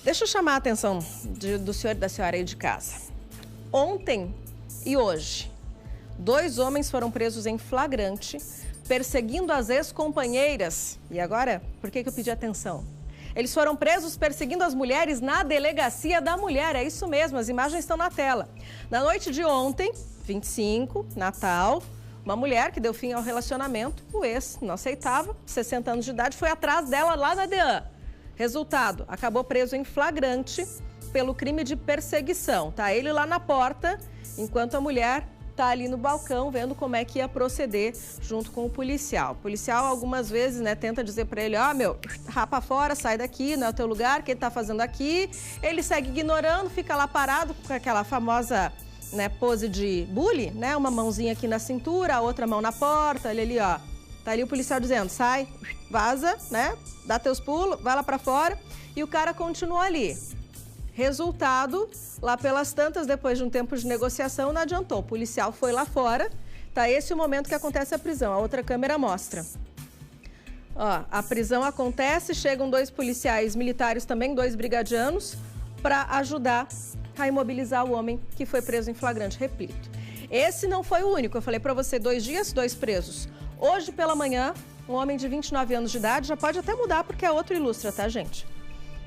Deixa eu chamar a atenção do senhor e da senhora aí de casa. Ontem e hoje, 2 homens foram presos em flagrante, perseguindo as ex-companheiras. E agora, por que eu pedi atenção? Eles foram presos perseguindo as mulheres na Delegacia da Mulher. É isso mesmo, as imagens estão na tela. Na noite de ontem, 25, Natal, uma mulher que deu fim ao relacionamento, o ex não aceitava, 60 anos de idade, foi atrás dela lá na DEAN. Resultado, acabou preso em flagrante pelo crime de perseguição. Tá ele lá na porta, enquanto a mulher tá ali no balcão vendo como é que ia proceder junto com o policial. O policial algumas vezes, né, tenta dizer para ele, ó, rapa fora, sai daqui, não é o teu lugar, o que ele tá fazendo aqui? Ele segue ignorando, fica lá parado com aquela famosa, né, pose de bully, né, uma mãozinha aqui na cintura, a outra mão na porta, ele ali, ó. Tá ali o policial dizendo, sai, vaza, né, dá teus pulos, vai lá para fora, e o cara continua ali. Resultado, lá pelas tantas, depois de um tempo de negociação, não adiantou. O policial foi lá fora. Tá esse o momento que acontece a prisão. A outra câmera mostra. Ó, a prisão acontece, chegam 2 policiais militares também, 2 brigadianos, para ajudar a imobilizar o homem que foi preso em flagrante. Repito, esse não foi o único. Eu falei para você, 2 dias, 2 presos. Hoje pela manhã, um homem de 29 anos de idade, já pode até mudar porque é outro ilustra, tá, gente?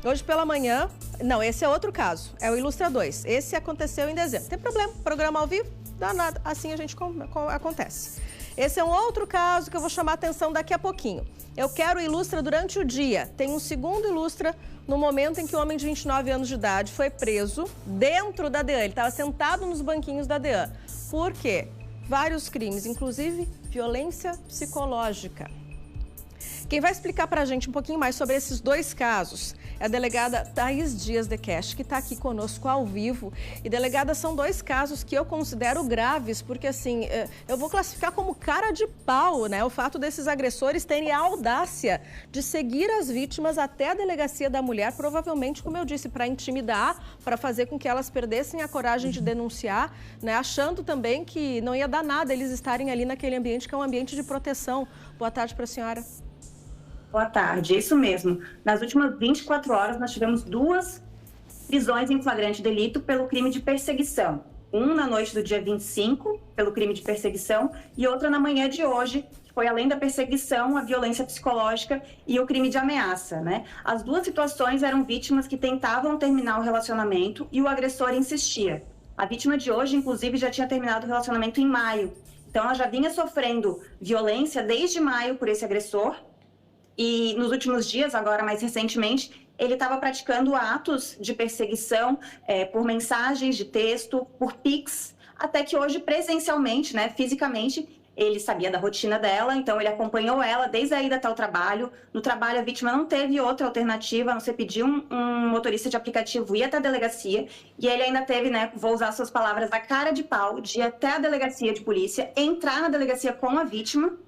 Hoje pela manhã, não, esse é outro caso, é o Ilustra 2. Esse aconteceu em dezembro. Tem problema, programa ao vivo, dá nada, assim a gente acontece. Esse é um outro caso que eu vou chamar a atenção daqui a pouquinho. Eu quero o Ilustra durante o dia. Tem um segundo Ilustra no momento em que o homem de 29 anos de idade foi preso dentro da DEAN. Ele estava sentado nos banquinhos da DEAN. Por quê? Vários crimes, inclusive violência psicológica. Quem vai explicar para a gente um pouquinho mais sobre esses 2 casos é a delegada Thaís Dias de Cash, que está aqui conosco ao vivo. E, delegada, são 2 casos que eu considero graves, porque, assim, eu vou classificar como cara de pau, né? O fato desses agressores terem a audácia de seguir as vítimas até a Delegacia da Mulher, provavelmente, como eu disse, para intimidar, para fazer com que elas perdessem a coragem de denunciar, né? Achando também que não ia dar nada eles estarem ali naquele ambiente, que é um ambiente de proteção. Boa tarde para a senhora. Boa tarde, é isso mesmo. Nas últimas 24 horas, nós tivemos 2 prisões em flagrante delito pelo crime de perseguição. Um na noite do dia 25, pelo crime de perseguição, e outra na manhã de hoje, que foi além da perseguição, a violência psicológica e o crime de ameaça, né? As 2 situações eram vítimas que tentavam terminar o relacionamento e o agressor insistia. A vítima de hoje, inclusive, já tinha terminado o relacionamento em maio. Então, ela já vinha sofrendo violência desde maio por esse agressor. E nos últimos dias, agora mais recentemente, ele estava praticando atos de perseguição por mensagens de texto, por Pix, até que hoje presencialmente, né, fisicamente, ele sabia da rotina dela, então ele acompanhou ela desde a ida até o trabalho. No trabalho, a vítima não teve outra alternativa, a não ser pedir um motorista de aplicativo ir até a delegacia, e ele ainda teve, né, vou usar suas palavras, a cara de pau de ir até a delegacia de polícia, entrar na delegacia com a vítima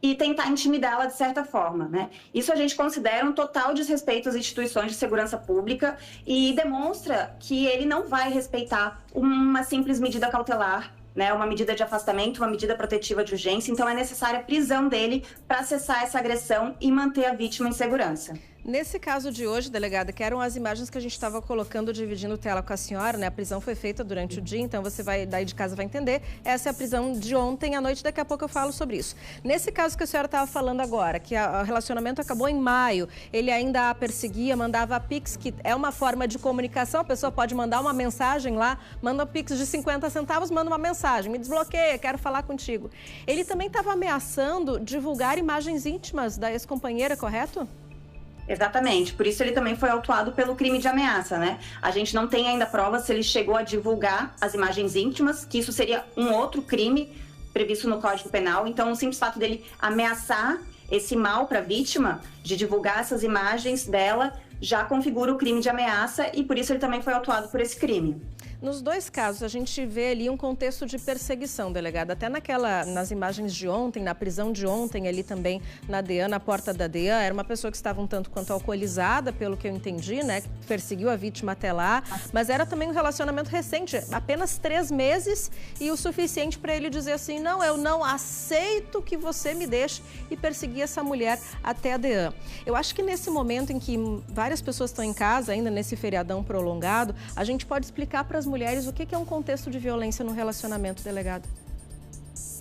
e tentar intimidá-la de certa forma, né? Isso a gente considera um total desrespeito às instituições de segurança pública e demonstra que ele não vai respeitar uma simples medida cautelar, né? Uma medida de afastamento, uma medida protetiva de urgência. Então é necessária a prisão dele para cessar essa agressão e manter a vítima em segurança. Nesse caso de hoje, delegada, que eram as imagens que a gente estava colocando, dividindo tela com a senhora, né? A prisão foi feita durante o dia, então você vai daí de casa vai entender. Essa é a prisão de ontem à noite, daqui a pouco eu falo sobre isso. Nesse caso que a senhora estava falando agora, que o relacionamento acabou em maio, ele ainda a perseguia, mandava a Pix, que é uma forma de comunicação, a pessoa pode mandar uma mensagem lá, manda um Pix de 50 centavos, manda uma mensagem, me desbloqueia, quero falar contigo. Ele também estava ameaçando divulgar imagens íntimas da ex-companheira, correto? Exatamente, por isso ele também foi autuado pelo crime de ameaça, né? A gente não tem ainda prova se ele chegou a divulgar as imagens íntimas, que isso seria um outro crime previsto no Código Penal. Então, o simples fato dele ameaçar esse mal para a vítima, de divulgar essas imagens dela, já configura o crime de ameaça e por isso ele também foi autuado por esse crime. Nos dois casos, a gente vê ali um contexto de perseguição, delegada. Até nas imagens de ontem, na prisão de ontem, ali também na DEAN, na porta da DEAN, era uma pessoa que estava um tanto quanto alcoolizada, pelo que eu entendi, né? Que perseguiu a vítima até lá. Mas era também um relacionamento recente, apenas 3 meses, e o suficiente para ele dizer assim, não, eu não aceito que você me deixe, e perseguir essa mulher até a DEAN. Eu acho que nesse momento em que várias pessoas estão em casa, ainda nesse feriadão prolongado, a gente pode explicar para as mulheres o que é um contexto de violência no relacionamento, delegado.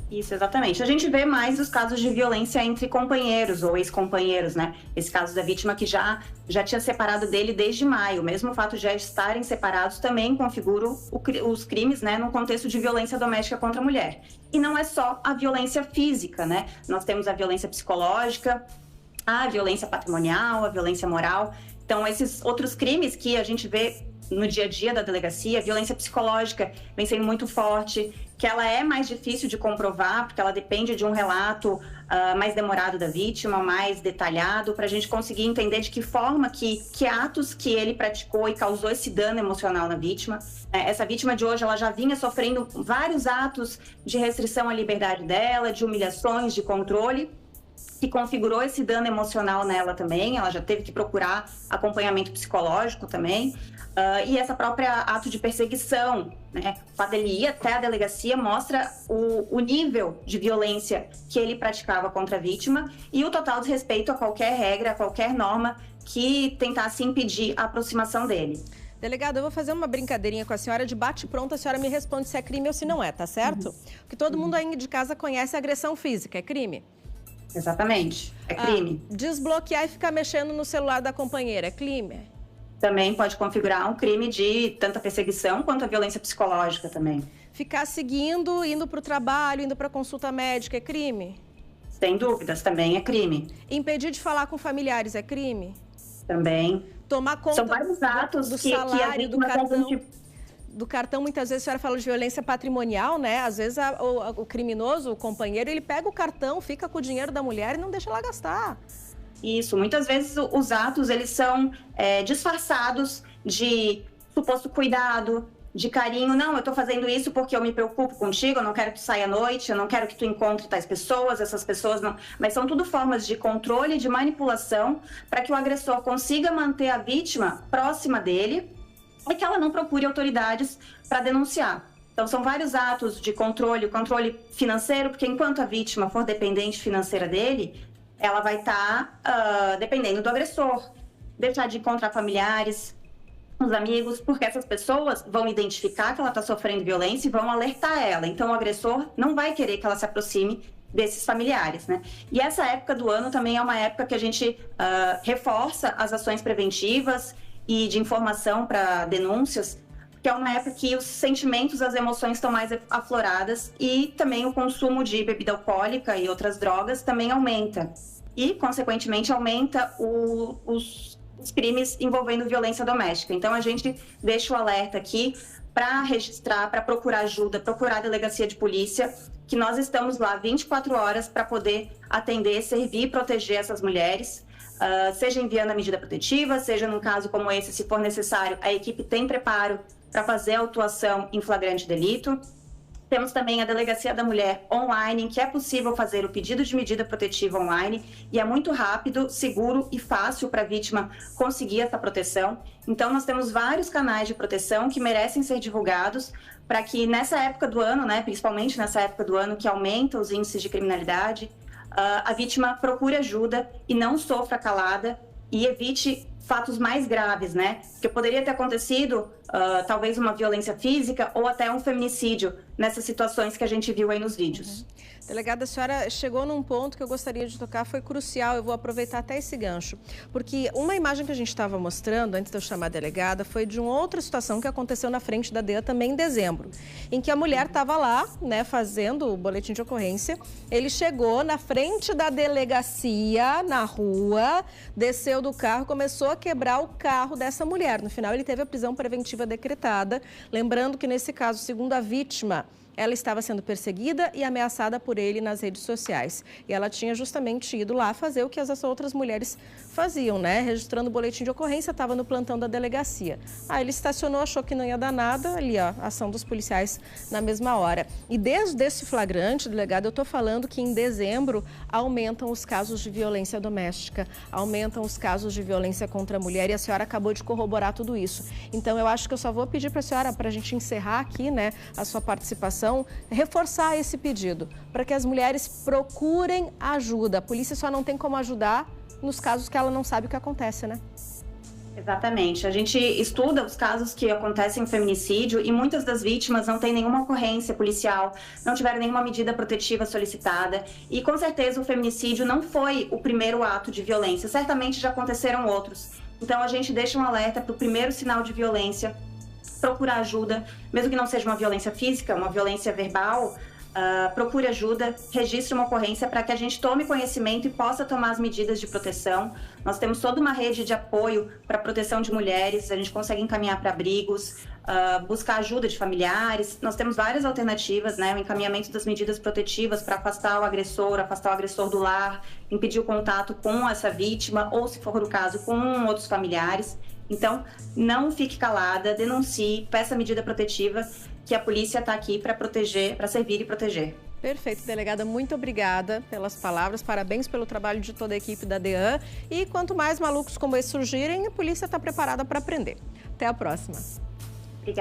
Isso, exatamente. A gente vê mais os casos de violência entre companheiros ou ex-companheiros, né? Esse caso da vítima que já tinha separado dele desde maio. Mesmo o fato de já estarem separados também configura os crimes, né, no contexto de violência doméstica contra a mulher. E não é só a violência física, né? Nós temos a violência psicológica, a violência patrimonial, a violência moral. Então, esses outros crimes que a gente vê no dia a dia da delegacia, a violência psicológica vem sendo muito forte, que ela é mais difícil de comprovar, porque ela depende de um relato mais demorado da vítima, mais detalhado, para a gente conseguir entender de que forma, que atos que ele praticou e causou esse dano emocional na vítima. Essa vítima de hoje, ela já vinha sofrendo vários atos de restrição à liberdade dela, de humilhações, de controle, que configurou esse dano emocional nela também. Ela já teve que procurar acompanhamento psicológico também. E essa própria ato de perseguição, né? O fato dele ir até a delegacia mostra o nível de violência que ele praticava contra a vítima e o total desrespeito a qualquer regra, a qualquer norma que tentasse impedir a aproximação dele. Delegado, eu vou fazer uma brincadeirinha com a senhora, de bate-pronto, a senhora me responde se é crime ou se não é, tá certo? Porque todo mundo aí de casa conhece a agressão física, é crime? Exatamente, é crime. Desbloquear e ficar mexendo no celular da companheira, é crime? Também pode configurar um crime de tanto a perseguição quanto a violência psicológica também. Ficar seguindo, indo para o trabalho, indo para consulta médica, é crime? Sem dúvidas, também é crime. Impedir de falar com familiares, é crime? Também. Tomar conta São vários atos do que salário, do cartão. Gente... Do cartão, muitas vezes a senhora fala de violência patrimonial, né? Às vezes o criminoso, o companheiro, ele pega o cartão, fica com o dinheiro da mulher e não deixa ela gastar. Isso, muitas vezes os atos, eles são disfarçados de suposto cuidado, de carinho. Não, eu tô fazendo isso porque eu me preocupo contigo, eu não quero que tu saia à noite, eu não quero que tu encontre tais pessoas, essas pessoas não... Mas são tudo formas de controle, de manipulação, para que o agressor consiga manter a vítima próxima dele e que ela não procure autoridades para denunciar. Então, são vários atos de controle, o controle financeiro, porque enquanto a vítima for dependente financeira dele, ela vai estar dependendo do agressor, deixar de encontrar familiares, os amigos, porque essas pessoas vão identificar que ela está sofrendo violência e vão alertar ela. Então, o agressor não vai querer que ela se aproxime desses familiares, né? E essa época do ano também é uma época que a gente reforça as ações preventivas e de informação para denúncias, que é uma época que os sentimentos, as emoções estão mais afloradas e também o consumo de bebida alcoólica e outras drogas também aumenta. E, consequentemente, aumenta os crimes envolvendo violência doméstica. Então, a gente deixa o alerta aqui para registrar, para procurar ajuda, procurar a delegacia de polícia, que nós estamos lá 24 horas para poder atender, servir e proteger essas mulheres, seja enviando a medida protetiva, seja num caso como esse, se for necessário, a equipe tem preparo para fazer a autuação em flagrante delito. Temos também a Delegacia da Mulher online, em que é possível fazer o pedido de medida protetiva online e é muito rápido, seguro e fácil para a vítima conseguir essa proteção. Então, nós temos vários canais de proteção que merecem ser divulgados para que nessa época do ano, né, principalmente nessa época do ano que aumenta os índices de criminalidade, a vítima procure ajuda e não sofra calada e evite fatos mais graves, né? Porque poderia ter acontecido talvez uma violência física ou até um feminicídio nessas situações que a gente viu aí nos vídeos. Delegada, a senhora chegou num ponto que eu gostaria de tocar, foi crucial, eu vou aproveitar até esse gancho. Porque uma imagem que a gente estava mostrando, antes de eu chamar a delegada, foi de uma outra situação que aconteceu na frente da DEA também em dezembro, em que a mulher estava lá, né, fazendo o boletim de ocorrência, ele chegou na frente da delegacia, na rua, desceu do carro, começou a quebrar o carro dessa mulher. No final, ele teve a prisão preventiva decretada, lembrando que nesse caso, segundo a vítima, ela estava sendo perseguida e ameaçada por ele nas redes sociais. E ela tinha justamente ido lá fazer o que as outras mulheres faziam, né? Registrando o boletim de ocorrência, estava no plantão da delegacia. Aí ele estacionou, achou que não ia dar nada, ali ó, a ação dos policiais na mesma hora. E desde esse flagrante, delegado, eu estou falando que em dezembro aumentam os casos de violência doméstica, aumentam os casos de violência contra a mulher e a senhora acabou de corroborar tudo isso. Então eu acho que eu só vou pedir para a senhora, para a gente encerrar aqui, né, a sua participação, reforçar esse pedido, para que as mulheres procurem ajuda. A polícia só não tem como ajudar nos casos que ela não sabe o que acontece, né? Exatamente. A gente estuda os casos que acontecem em feminicídio e muitas das vítimas não têm nenhuma ocorrência policial, não tiveram nenhuma medida protetiva solicitada e com certeza o feminicídio não foi o primeiro ato de violência, certamente já aconteceram outros. Então a gente deixa um alerta para o primeiro sinal de violência, procurar ajuda, mesmo que não seja uma violência física, uma violência verbal, procure ajuda, registre uma ocorrência para que a gente tome conhecimento e possa tomar as medidas de proteção. Nós temos toda uma rede de apoio para a proteção de mulheres, a gente consegue encaminhar para abrigos, buscar ajuda de familiares. Nós temos várias alternativas, né? O encaminhamento das medidas protetivas para afastar o agressor do lar, impedir o contato com essa vítima ou, se for o caso, com outros familiares. Então, não fique calada, denuncie, peça medida protetiva, que a polícia está aqui para proteger, para servir e proteger. Perfeito, delegada. Muito obrigada pelas palavras. Parabéns pelo trabalho de toda a equipe da DEAN. E quanto mais malucos como esse surgirem, a polícia está preparada para prender. Até a próxima. Obrigada.